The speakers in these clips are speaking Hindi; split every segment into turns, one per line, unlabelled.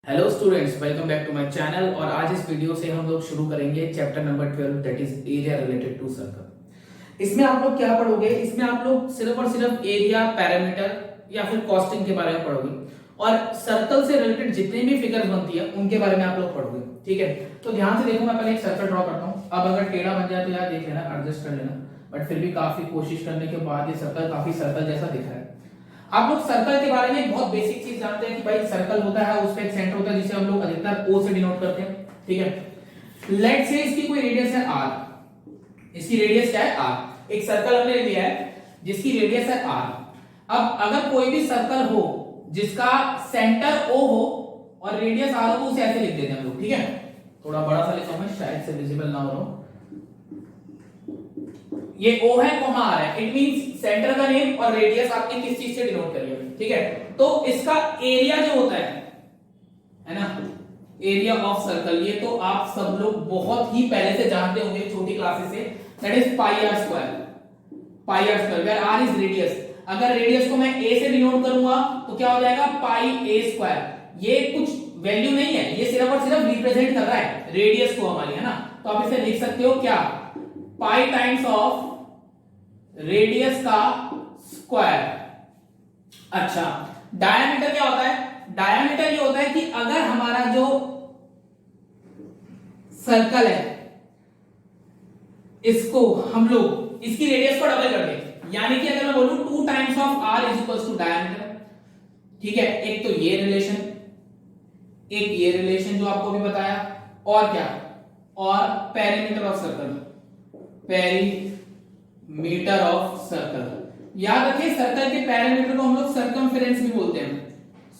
Hello students, welcome back to my channel. और आज इस वीडियो से हम लोग शुरू करेंगे chapter number 12 that is area related to circle. इसमें आप लोग क्या पढ़ोगे? इसमें आप लोग सिर्फ और सिर्फ एरिया, पैरामीटर या फिर कॉस्टिंग के बारे में पढ़ोगे और सर्कल से रिलेटेड जितनी भी फिगर्स बनती है उनके बारे में आप लोग पढ़ोगे। ठीक है, तो ध्यान से देखो, मैं पहले एक सर्कल ड्रॉ करता हूँ। अब अगर टेढ़ा बन जाए तो यार देख लेना, एडजस्ट कर लेना, बट फिर भी काफी कोशिश करने के बाद ये सर्कल काफी सर्कल जैसा दिख रहा है। आप लोग सर्कल के बारे में बहुत बेसिक चीज जानते हैं कि भाई सर्कल होता है, उसका एक सेंटर होता है जिसे हम लोग अधिकतर O से डिनोट करते हैं। ठीक है, लेट्स से इसकी कोई रेडियस है R। इसकी रेडियस क्या है? R। एक सर्कल हमने लिया है जिसकी रेडियस है R। अब अगर कोई भी सर्कल हो जिसका सेंटर O हो और रेडियस R हो तो उसे ऐसे लिख देते हैं हम लोग। ठीक है, थोड़ा बड़ा सा लिखा हूं मैं, शायद से विजिबल ना हो। ये O है, कॉमा R है, इट मींस सेंटर का नेम और रेडियस आपने किस चीज से डिनोट करी है। ठीक है, तो इसका एरिया जो होता है ना, एरिया ऑफ सर्कल, ये तो आप सब लोग बहुत ही पहले से जानते होंगे छोटी क्लासेस से, that is pi r square. Pi r square where r is radius. अगर रेडियस को मैं a से डिनोट करूंगा तो क्या हो जाएगा? पाई a स्क्वायर। ये कुछ वैल्यू नहीं है, ये सिर्फ और सिर्फ रिप्रेजेंट कर रहा है रेडियस को हमारी, है ना। तो आप इसे लिख सकते हो क्या? पाई टाइम्स ऑफ रेडियस का स्क्वायर। अच्छा, डायमीटर क्या होता है? डायमीटर ये होता है कि अगर हमारा जो सर्कल है इसको हम लोग इसकी रेडियस को डबल कर दें, यानी कि अगर मैं बोलूं 2 times of r is equals to diameter. ठीक है, एक तो ये रिलेशन, एक ये रिलेशन जो आपको भी बताया, और क्या? और perimeter of circle. Perimeter of circle, याद रखिए सर्कल के पैरामीटर को हम लोग सर्कमफेरेंस भी बोलते हैं।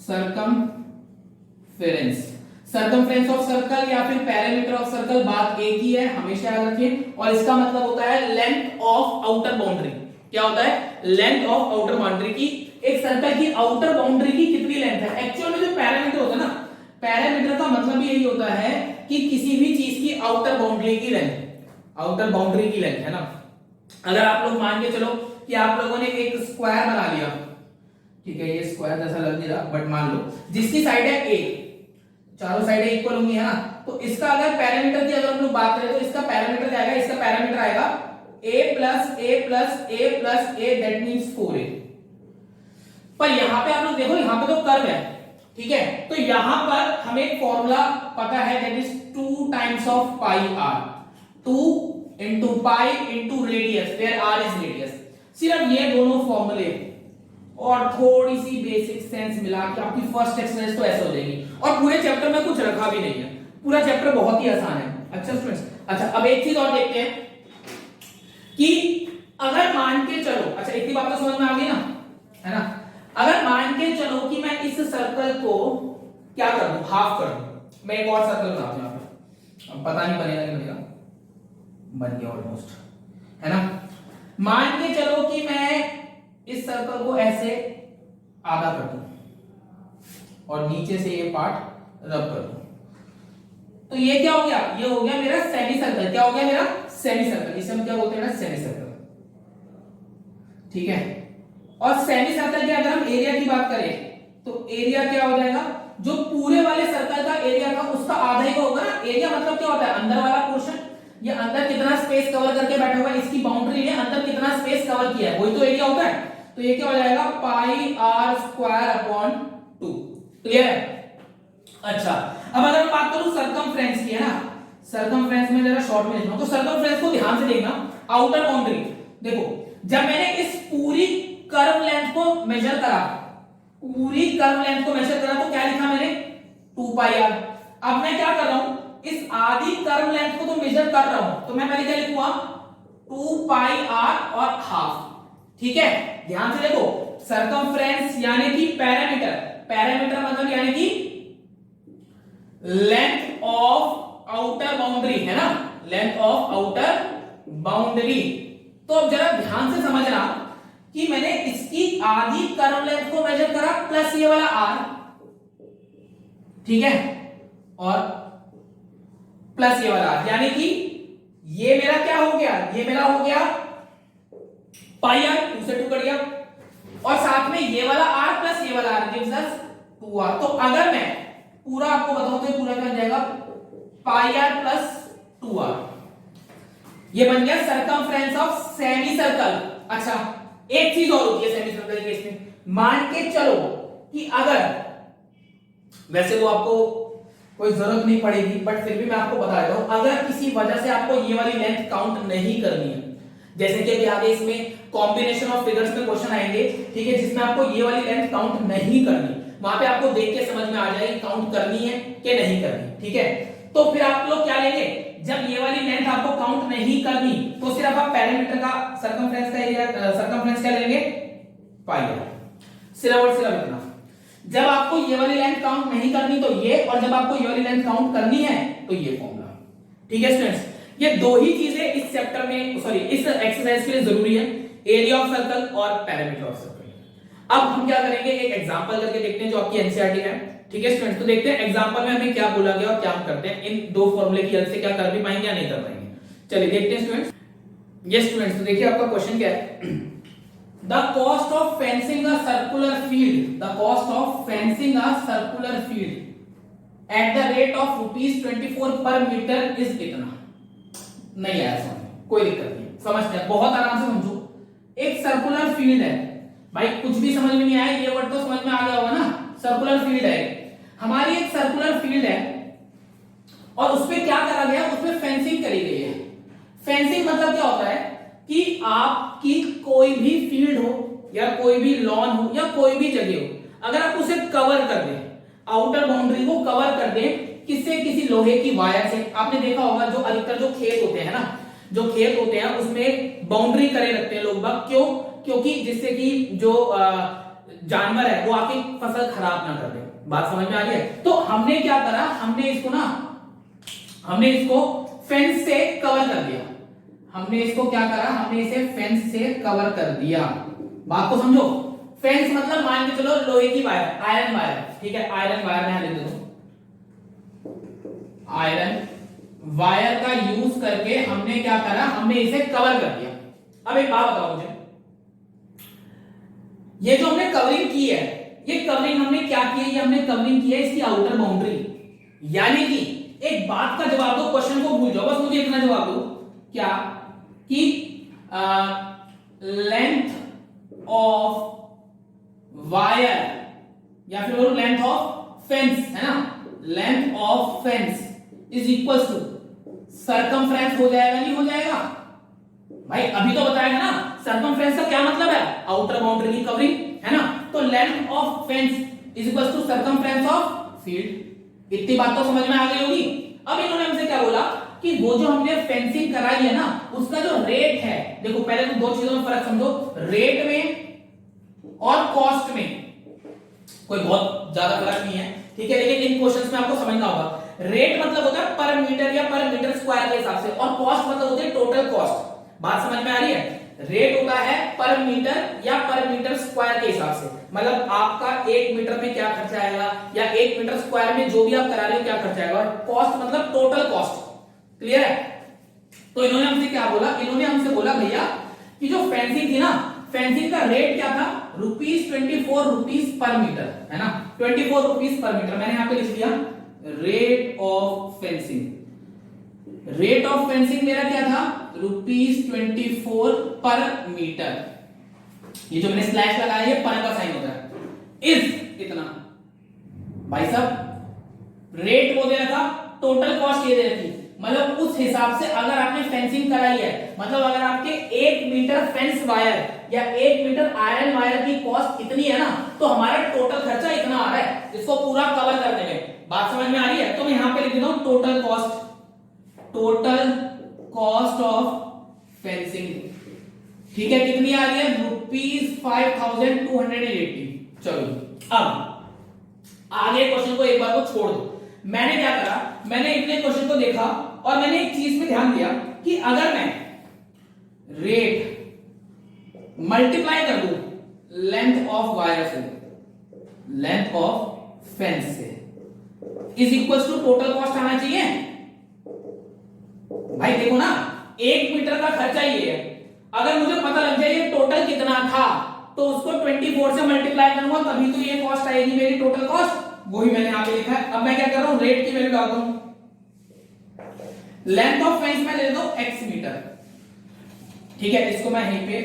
सर्कमफेरेंस, सर्कमफेरेंस ऑफ सर्कल या फिर पैरामीटर ऑफ सर्कल, बात एक ही है, हमेशा याद रखिए। और इसका मतलब होता है लेंथ ऑफ आउटर बाउंड्री। क्या होता है? लेंथ ऑफ आउटर बाउंड्री की। एक सर्कल की आउटर बाउंड्री की कितनी लेंथ है। एक्चुअल में जो पैरामीटर होता है ना, पैरामीटर का मतलब यही होता है कि किसी भी चीज की आउटर बाउंड्री की लेंथ, आउटर बाउंड्री की लेंथ, है ना। अगर आप लोग मान के चलो कि आप लोगों ने एक स्क्वायर बना लिया, ठीक है, ये स्क्वायर जैसा लग नहीं रहा, बट मान लो जिसकी साइड है a, चारों साइडें इक्वल होंगी, है ना। तो इसका अगर पैरामीटर की अगर हम लोग बात करें तो इसका पैरामीटर क्या आएगा? इसका पैरामीटर आएगा a plus a plus a plus a, that means 4a। पर यहां पे आप लोग देखो, यहां पे तो कर्व है, ठीक है, तो यहां पर हमें एक फॉर्मूला पता है, that is 2 times of pi r। 2 into pi into radius where r is radius। सिर्फ ये दोनों फॉर्मूले और थोड़ी सी बेसिक सेंस मिला के आपकी फर्स्ट एक्सरसाइज तो ऐसे हो जाएगी। और पूरे चैप्टर में कुछ रखा भी नहीं है, पूरा चैप्टर बहुत ही आसान है। अच्छा स्टूडेंट्स, अच्छा अब एक चीज और देखते हैं कि अगर मान के चलो, अच्छा इतनी बात तो समझ में आ गई ना, है ना। अगर मान के चलो कि मैं इस सर्कल को क्या कर दूं? हाफ कर दूं। मैं एक और सर्कल बनाता हूं यहां पे, अब पता नहीं बनेगा नहीं बनेगा, बन गया ऑलमोस्ट, है ना। मान के चलो कि मैं इस सर्कल को ऐसे आधा कर दूं और नीचे से ये पार्ट रब कर दूं, तो ये क्या हो गया? ये हो गया मेरा सेमी सर्कल। क्या हो गया मेरा? Semi circle. इसे हम क्या बोलते हैं? Semi circle. ठीक है, और सेमी सर्कल के अगर हम एरिया की बात करें तो एरिया क्या हो जाएगा? जो पूरे वाले सर्कल का एरिया था उसका आधा ही होगा ना। एरिया मतलब क्या होता है? अंदर वाला पोर्शन, ये अंदर कितना स्पेस कवर करके बैठा हुआ है, इसकी बाउंड्री ने अंदर कितना स्पेस कवर किया है, वही तो एरिया होता है। तो ये क्या हो जाएगा? पाई आर स्क्वायर अपॉन 2। क्लियर है? अच्छा, अब अगर मैं बात करूं सर्कमफ्रेंस की, है ना, सर्कमफ्रेंस में जरा शॉर्ट में लिखूं तो सर्कमफ्रेंस को ध्यान से देखना। आउटर बाउंड्री देखो, जब मैंने इस पूरी कर्व लेंथ को मेजर करा, पूरी कर्व लेंथ को मेजर करा तो क्या लिखा मैंने? 2 पाई आर। अब मैं क्या कर रहा हूं? इस आधी कर्व लेंथ को तो मेजर कर रहा हूं, तो मैं पहले क्या लिखूंगा? 2 पाई आर और हाफ। ठीक है, ध्यान से देखो, सर्कमफ्रेंस यानी कि पैरामीटर, पैरामीटर मतलब यानी कि लेंथ ऑफ आउटर बाउंड्री, है ना, लेंथ ऑफ आउटर बाउंड्री। तो अब जरा ध्यान से समझना कि मैंने इसकी आधी कर्व लेंथ को मेजर करा प्लस ये वाला आर, ठीक है, और प्लस ये वाला, यानी कि ये मेरा क्या हो गया? ये मेरा हो गया पाई आर, 2 से 2 कट गया, और साथ में ये वाला आर प्लस ये वाला आर गिव्स अस 2r। तो अगर मैं पूरा आपको बताऊं तो पूरा क्या जाएगा, पाई आर प्लस 2r। ये बन गया सर्कमफ्रेंस ऑफ सेमी सर्कल। अच्छा, एक चीज और होती है सेमी सर्कल के केस में, मान के चलो कि अगर, वैसे वो आपको कोई जरूरत नहीं पड़ेगी बट फिर भी मैं आपको बता देता हूं, अगर किसी वजह से आपको ये वाली लेंथ काउंट नहीं करनी है, जैसे कि अभी आगे इसमें कॉम्बिनेशन ऑफ फिगर्स में क्वेश्चन आएंगे, ठीक है, जिसमें आपको ये वाली लेंथ काउंट नहीं करनी, वहां पे आपको देख के समझ में आ जाएगी काउंट करनी है कि नहीं करनी, ठीक है। तो फिर आप लोग क्या लेंगे, जब ये वाली लेंथ आपको काउंट नहीं करनी तो सिर्फ आप पेरीमीटर का सर्कमफ्रेंस का एरिया, सर्कमफ्रेंस क्या लेंगे, पाई आर, सिर्फ और सिर्फ इतना। जब आपको ये वाली लेंथ काउंट नहीं करनी तो ये, और जब आपको ये वाली लेंथ काउंट करनी है तो ये फॉर्मूला, ठीक है स्टूडेंट्स। ये दो ही चीजें इस चैप्टर में, सॉरी इस एक्सरसाइज के लिए जरूरी है, एरिया ऑफ सर्कल और पेरीमीटर ऑफ सर्कल। अब हम क्या करेंगे, एक एग्जांपल करके देखते हैं जो आपकी एनसीईआरटी में, ठीक है स्टूडेंट्स। तो देखते हैं एग्जांपल में हमें क्या बोला गया और क्या हम करते हैं, इन दो फॉर्मूले की हेल्प से क्या कर भी पाएंगे या नहीं कर पाएंगे। चलिए देखते हैं स्टूडेंट्स। यस स्टूडेंट्स, तो देखिए आपका क्वेश्चन क्या है, the cost of fencing a circular field, the cost of fencing a circular field at the rate of ₹24 पर मीटर इज इतना। नहीं आया समझ, कोई दिक्कत नहीं, समझते हैं, बहुत आराम से समझो। एक सर्कुलर फील्ड है, भाई कुछ भी समझ में नहीं आया, ये वर्ड तो समझ में आ गया होगा ना, सर्कुलर फील्ड है हमारी, एक सर्कुलर फील्ड है और उसपे क्या करा गया, उसपे फेंसिंग करी गई है। फेंसिंग मतलब क्या होता है कि आपकी कोई भी फील्ड हो या कोई भी लॉन हो या कोई भी जगह हो, अगर आप उसे कवर कर दें, आउटर बाउंड्री को कवर कर दें किससे, किसी लोहे की वायर से। आपने देखा होगा जो अधिकतर जो खेत होते हैं ना, जो खेत होते हैं उसमें बाउंड्री करे रखते हैं लोग बाग, क्यों, क्योंकि जिससे कि जो जानवर है वो आके फसल खराब ना कर दे। बात समझ में आ रही है। तो हमने क्या करा, हमने इसको फेंस से कवर कर दिया। हमने इसको क्या करा, हमने इसे फेंस से कवर कर दिया। बात को समझो, फेंस मतलब मान के चलो लोहे की वायर, आयरन वायर, ठीक है, आयरन वायर यहां लिख दो, आयरन वायर का यूज करके हमने क्या करा, हमने इसे कवर कर दिया। अब एक बात बताओ मुझे, ये जो हमने कवरिंग की है, ये कवरिंग हमने क्या की है, ये हमने कवरिंग की है इसकी आउटर बाउंड्री। यानी कि एक बात का जवाब दो, क्वेश्चन को भूल जाओ, बस मुझे इतना जवाब दो, क्या कि लेंथ ऑफ वायर या फिर बोलो लेंथ ऑफ फेंस, है ना, length of fence is equal to circumference हो जाएगा, नहीं हो जाएगा भाई, अभी तो बताएगा ना, सर्कमफ्रेंस का क्या मतलब है, आउटर बाउंड्री की कवरिंग, है ना। तो length of fence is equal to circumference of field. इतनी बात तो समझ में आ गई होगी। अब इन्होंने हमसे क्या बोला कि वो जो हमने फेंसिंग कराई है ना, उसका जो रेट है, देखो पहले तो दो चीजों में फर्क समझो, रेट में और कॉस्ट में कोई बहुत ज्यादा फर्क नहीं है, ठीक है, लेकिन इन क्वेश्चंस में आपको समझना होगा। रेट मतलब होता है पर मीटर या पर मीटर स्क्वायर के हिसाब से, और कॉस्ट मतलब होती है टोटल कॉस्ट। बात समझ में आ रही है। रेट होता है पर मीटर या पर मीटर स्क्वायर के हिसाब से, मतलब आपका 1 मीटर में क्या खर्चा आएगा या 1 मीटर स्क्वायर में जो भी आप करा रहे हो क्या खर्चा आएगा, और कॉस्ट मतलब टोटल कॉस्ट। क्लियर है। तो इन्होंने हमसे क्या बोला, इन्होंने हमसे बोला भैया कि जो फेंसिंग थी ना, फेंसिंग का रेट क्या था, ₹24 पर मीटर, है ना, ₹24 पर मीटर। मैंने यहां पे लिख दिया rate of fencing. Rate of fencing मेरा क्या था, ₹24 पर मीटर। ये जो मैंने स्लैश लगाया है पर का साइन होता है, इज इतना। भाई साहब रेट वो दे रखा, टोटल कॉस्ट ये दे रखी, मतलब उस हिसाब से अगर आपने फेंसिंग कराई है, मतलब अगर आपके 1 मीटर फेंस वायर या 1 मीटर आयरन वायर की कॉस्ट इतनी है ना, तो हमारा टोटल खर्चा इतना आ रहा है, इसको पूरा कवर करने में। बात समझ में आ रही है। तो मैं यहां पे लिख देता हूं total cost, total cost of fencing, ठीक है, कितनी आ रही है, ₹5280। चलो अब आगे क्वेश्चन को एक बार को छोड़ दो। मैंने क्या करा, मैंने इतने क्वेश्चन को देखा और मैंने एक चीज पे ध्यान दिया कि अगर मैं रेट मल्टीप्लाई कर दूं लेंथ ऑफ वायर से, लेंथ ऑफ फेंस से, is equal to total cost आना चाहिए। भाई देखो ना, 1 मीटर का खर्चा ये है, अगर मुझे पता लग जाए ये टोटल कितना था तो उसको 24 से मल्टीप्लाई करूंगा तभी तो ये कॉस्ट आएगी मेरी टोटल कॉस्ट। वही मैंने यहाँ पे लिखा है। अब मैं क्या कर रहा हूं, रेट की वैल्यू डालता हूं। लेंथ ऑफ फेंस में ले लेता हूं x मीटर, ठीक है, इसको मैं यहीं पे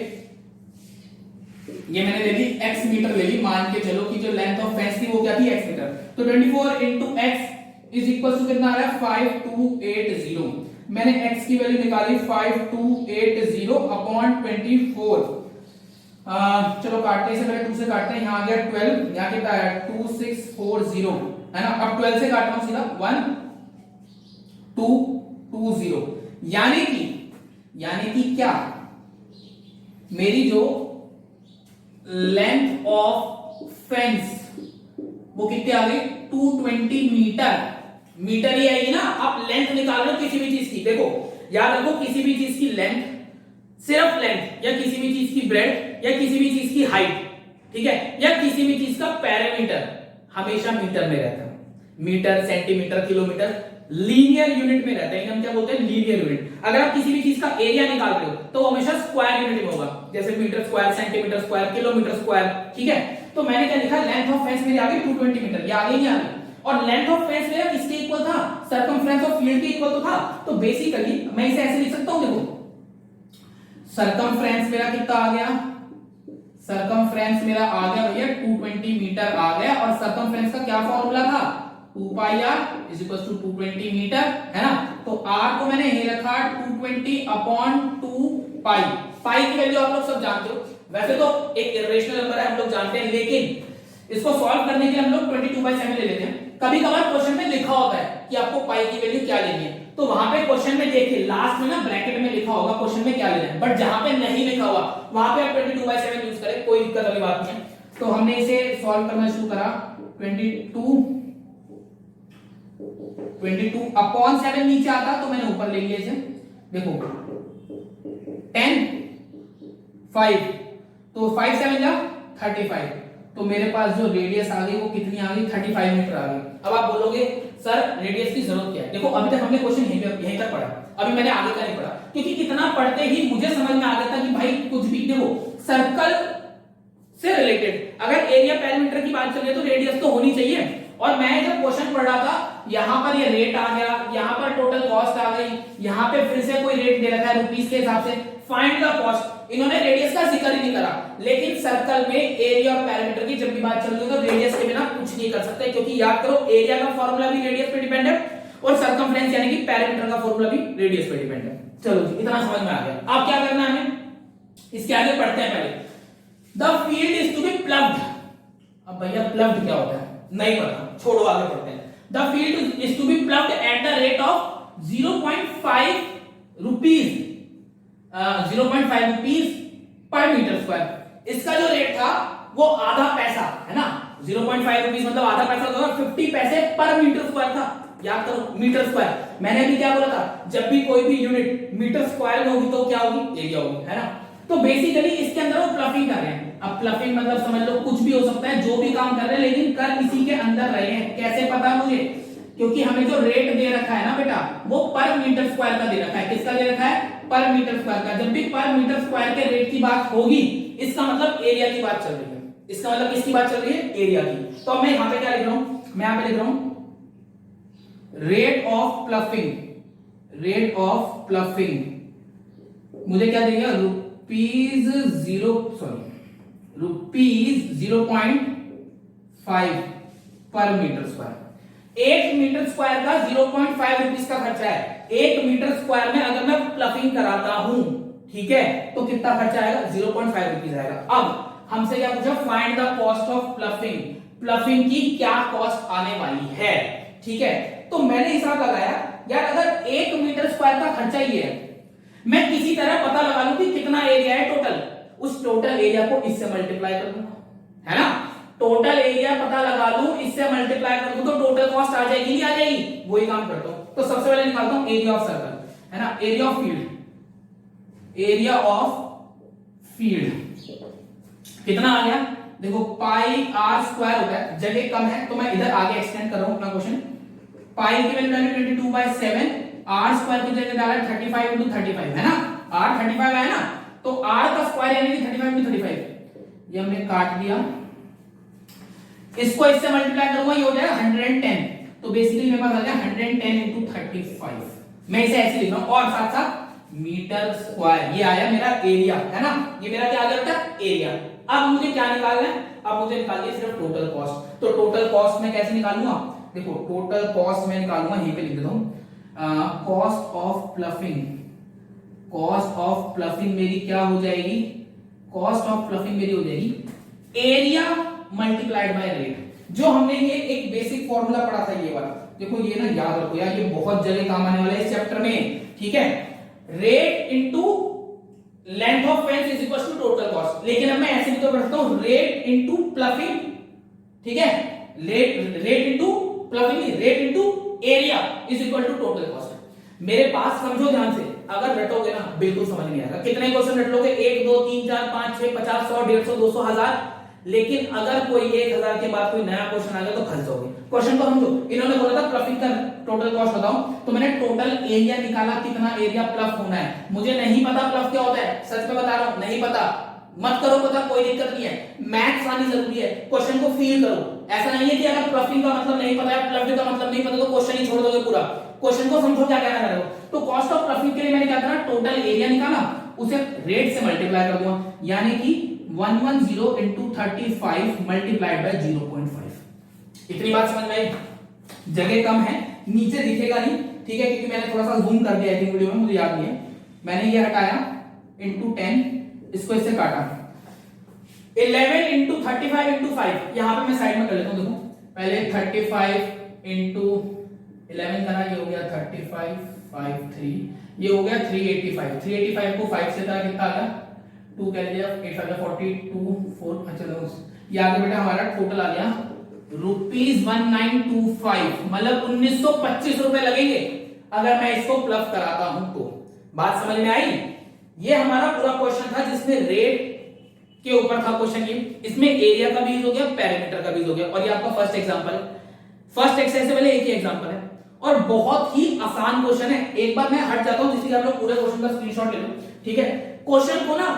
ये मैंने ले ली x मीटर ले ली, मान के चलो कि जो लेंथ ऑफ फेंस थी वो क्या थी x मीटर। तो 24 into x is equal to कितना आ रहा है 5280। मैंने x की वैल्यू निकाली 5280 अपॉन 24। चलो काटने से पहले 2 से काटते हैं, यहाँ आ गया 12, यहाँ कितना है 2640 है ना। अब 12 से काट रहा हूं सीधा 1220, यानी कि क्या, मेरी जो लेंथ ऑफ फेंस वो कितनी आ गई 220 मीटर। मीटर ही आएगी ना, आप लेंथ निकाल रहे हो किसी भी चीज की, देखो याद रखो किसी भी चीज की लेंथ, सिर्फ लेंथ, या किसी भी चीज की ब्रेड्थ, या किसी भी चीज की हाइट, ठीक है, या किसी भी चीज का पैरामीटर हमेशा मीटर में रहता है। Metre, centimetre, kilometre linear unit में रहता है, हम क्या बोलते हैं लीनियर यूनिट। अगर आप किसी भी चीज का एरिया निकाल रहे हो तो हमेशा स्क्वायर यूनिट में होगा, जैसे metre square, centimetre square, kilometre square, ठीक है। तो मैंने क्या लिखा, लेंथ ऑफ फेंस मेरी आ गई 220 मीटर, ये आ गई नहीं आ गई। और लेंथ ऑफ फेंस मेरा किसके इक्वल था, सर्कमफ्रेंस ऑफ फील्ड के इक्वल तो था। तो बेसिकली मैं इसे ऐसे लिख सकता हूं, देखो सर्कमफ्रेंस मेरा कितना आ गया, सर्कमफ्रेंस मेरा आ गया भैया 220 मीटर आ गया। और सर्कमफ्रेंस का क्या फॉर्मूला था 2 pi r is equal to 220 metre, है ना। तो r को मैंने यही रखा 220 अपॉन 2 पाई। पाई की वैल्यू आप लोग सब जानते हो, वैसे तो एक इरेशनल नंबर है हम लोग जानते हैं, लेकिन इसको सॉल्व करने के लिए हम लोग 22/7 ले लेते हैं। कभी कभार क्वेश्चन में लिखा होता है कि आपको पाई की वैल्यू क्या लेनी है, तो वहां पे क्वेश्चन में देखिए लास्ट में ना ब्रैकेट में लिखा होगा क्वेश्चन में क्या लेना है, बट जहां पे नहीं लिखा हुआ वहां पे आप 22/7 यूज करें, कोई दिक्कत वाली बात नहीं है। तो हमने इसे सॉल्व करना शुरू करा, 22 अपॉन 7 नीचे आता तो मैंने ऊपर ले लिया इसे, देखो 10 5 तो 5 7 जा 35। तो मेरे पास जो रेडियस आ गई वो कितनी आ गई 35 मीटर आ गई। अब आप बोलोगे सर रेडियस की जरूरत क्या है, देखो अभी तक हमने क्वेश्चन यहीं तक पढ़ा, अभी मैंने आगे का नहीं पढ़ा, क्योंकि इतना पढ़ते ही मुझे समझ में आ गया था कि भाई कुछ भी, देखो सर्कल से रिलेटेड अगर एरिया पैरामीटर की बात चल रही है तो रेडियस तो होनी चाहिए। और मैं जब क्वेश्चन पढ़ रहा था यहां पर ये रेट आ गया, यहां पर टोटल कॉस्ट आ गई, यहां पे फिर से कोई रेट दे रखा है रुपीस के हिसाब से, फाइंड द कॉस्ट, इन्होंने रेडियस का जिक्र ही नहीं करा। लेकिन सर्कल में एरिया और पैरामीटर की जब भी बात चल रही है तो रेडियस के बिना कुछ नहीं कर सकते, क्योंकि याद करो एरिया का फॉर्मूला भी रेडियस पे डिपेंड है और सर्कमफ्रेंस यानी कि पैरामीटर का फॉर्मूला भी रेडियस पे डिपेंड है। चलो जी इतना समझ में आ गया। अब क्या करना है हमें, इसके आगे पढ़ते हैं। पहले the field is to be plugged. अब भैया प्लग्ड क्या होता है नहीं पता, छोड़ो आगे पढ़ते हैं। The field is to be plugged at the rate of 0.5 rupees, 0.5 rupees per metre square. इसका जो रेट था वो आधा पैसा है ना, 0.5 रुपीज मतलब आधा पैसा होगा, 50 पैसे पर मीटर स्क्वायर था। याद करो मीटर स्क्वायर, मैंने अभी क्या बोला था, जब भी कोई भी यूनिट मीटर स्क्वायर में होगी तो क्या होगी एरिया होगी, है ना। तो बेसिकली इसके अंदर वो प्लफिंग कर रहे हैं। अब प्लफिंग मतलब समझ लो कुछ भी हो सकता है, जो भी काम कर रहे हैं, लेकिन कर इसी के अंदर रहे हैं। कैसे पता मुझे, क्योंकि हमें जो रेट दे रखा है ना बेटा वो पर मीटर स्क्वायर का दे रखा है। किसका दे रखा है, पर मीटर स्क्वायर का। जब भी पर मीटर स्क्वायर के रेट की बात होगी इसका मतलब एरिया की बात चल रही है, इसका मतलब किसकी बात चल रही है, एरिया की। तो मैं यहां पे क्या लिख रहा हूं, मैं यहां पे लिख रहा हूं rate of ploughing, rate of ploughing मुझे क्या देगा रुपीज 0.5 पर मीटर स्क्वायर। 1 मीटर स्क्वायर का 0.5 रुपीज का खर्चा है। 1 मीटर स्क्वायर में अगर मैं प्लफिंग कराता हूं, ठीक है, तो कितना खर्चा आएगा 0.5 रुपीज आएगा। अब हमसे क्या पूछा, find the cost of ploughing, ploughing की क्या कॉस्ट आने वाली है, ठीक है। तो मैंने हिसाब लगाया यार, अगर 1 मीटर स्क्वायर का खर्चा ही है, मैं किसी तरह पता लगा लूं कि कितना एरिया है टोटल, उस टोटल एरिया को इससे मल्टीप्लाई कर दूंगा, है ना। टोटल एरिया पता लगा लूं, इससे मल्टीप्लाई कर दूं तो टोटल कॉस्ट आ जाएगी, नहीं आ जाएगी, वही काम करता हूं। तो सबसे पहले निकालता हूं एरिया ऑफ सर्कल, है ना, area of field, area of field कितना आ गया, देखो पाई आर स्क्वायर होता है, जगह कम है तो मैं इधर आगे एक्सटेंड कर रहा हूं अपना क्वेश्चन। पाई की वैल्यू डाली 22/7, आर स्क्वायर की जगह डाला 35 into 35, है ना, आर 35 है ना, तो आर का स्क्वायर यानी कि 35 into 35, ये हमने काट दिया। इसको इससे मल्टीप्लाई करूंगा, ये हो जाएगा 110। तो बेसिकली मेरे पास आ गया 110 इंटू 35। मैं इसे ऐसे लिख रहा हूं, और साथ साथ मीटर स्क्वायर, ये आया मेरा एरिया, है ना, ये मेरा क्या आ गया बेटा, एरिया। अब मुझे क्या निकालना है, अब मुझे निकालनी है सिर्फ टोटल कॉस्ट। तो टोटल कॉस्ट मैं कैसे निकालूंगा, देखो टोटल कॉस्ट मैं निकालूंगा, यहीं पे लिख देता हूं, cost of ploughing. Cost of ploughing मेरी क्या हो जाएगी, कॉस्ट ऑफ प्लफिंग मेरी हो जाएगी एरिया मल्टीप्लाइड बाय रेट। जो हमने ये एक बेसिक फॉर्मूला पढ़ा था ये वाला, देखो ये ना याद रखो यार, ये बहुत जगह काम आने वाला है इस चैप्टर में, ठीक है। Rate into length of fence is equal to total cost. लेकिन अब मैं ऐसे भी तो पढ़ता हूं, रेट इनटू प्लफिंग, ठीक है, rate into ploughing, rate into area is equal to total cost. मेरे पास समझो ध्यान से, अगर रटोगे ना बिल्कुल समझ नहीं आएगा। कितने क्वेश्चन रट लोगे, 1 2 3 4 5 6 50 100 150 200 1000। लेकिन अगर कोई 1000 के बाद कोई नया क्वेश्चन आ गया तो फंस जाओगे। क्वेश्चन को समझो, इन्होंने बोला था प्लफिंग का टोटल कॉस्ट बताओ, तो मैंने टोटल एरिया निकाला, कितना एरिया प्लफ होना है। मुझे नहीं पता प्लफ क्या होता है, सच में बता रहा हूं, नहीं पता, मत करो पता, कोई दिक्कत नहीं है। मैथ्स आनी जरूरी है, क्वेश्चन को फील करो। ऐसा नहीं है कि अगर प्लफिंग का मतलब नहीं पता है, प्लफ का मतलब नहीं पता, तो क्वेश्चन ही छोड़ दोगे पूरा। क्वेश्चन को समझो क्या कहना चाह रहे हो। तो कॉस्ट ऑफ प्लफिंग के लिए मैंने क्या करा, टोटल एरिया निकाला, उसे रेट से मल्टीप्लाई कर दूंगा, यानी कि 110 into 35 मल्टीप्लाइड बाय 0.5। इतनी बात समझ में आई, जगह कम है, नीचे दिखेगा नहीं, ठीक है, क्योंकि मैंने थोड़ा सा जूम कर दिया थी वीडियो में, मुझे याद नहीं है। मैंने ये हटाया इंटू 10, इसको इससे काटा, 11 इंटू 35 इंटू 5, यहां पे मैं साइड में कर लेता हूं। देखो पहले 35 इंटू 11 करा, ये हो गया 35 5 3, ये हो गया 385। 385 को 5 से करा, कितना आ गया 2 कह लिया, 8 5 42 4। अच्छा दोस्त, ये आ गया बेटा हमारा टोटल आ गया ₹1925, मतलब 1925 रुपए लगेंगे अगर मैं इसको प्लस कराता हूं तो। बात समझ में आई। ये हमारा पूरा क्वेश्चन था जिसमें रेट के ऊपर था क्वेश्चन। ये इसमें एरिया का भी यूज हो गया, पैरामीटर का भी यूज हो गया, और ये आपका फर्स्ट एग्जांपल है। फर्स्ट एक्सरसाइज से पहले एक ही एग्जांपल है और बहुत ही आसान क्वेश्चन है। एक बार मैं हट जाता हूं, जिससे आप लोग पूरे क्वेश्चन का स्क्रीनशॉट ले लो, ठीक है। क्वेश्चन को ना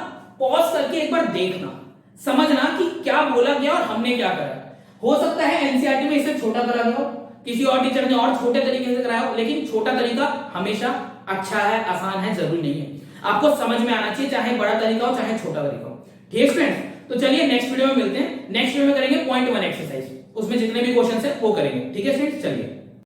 पॉज करके एक बार देखना, समझना कि क्या बोला गया और हमने क्या करा। हो सकता है एनसीईआरटी में इसे छोटा करा गया हो, किसी और टीचर ने और छोटे तरीके से कराया हो, लेकिन छोटा तरीका हमेशा अच्छा है, आसान है, जरूरी नहीं है। आपको समझ में आना चाहिए, चाहे बड़ा तरीका हो चाहे छोटा तरीका हो, ठीक है फ्रेंड्स। तो चलिए नेक्स्ट वीडियो में मिलते हैं। नेक्स्ट वीडियो में करेंगे पॉइंट 1 एक्सरसाइज, उसमें जितने भी क्वेश्चन है वो करेंगे, ठीक है फ्रेंड्स। चलिए।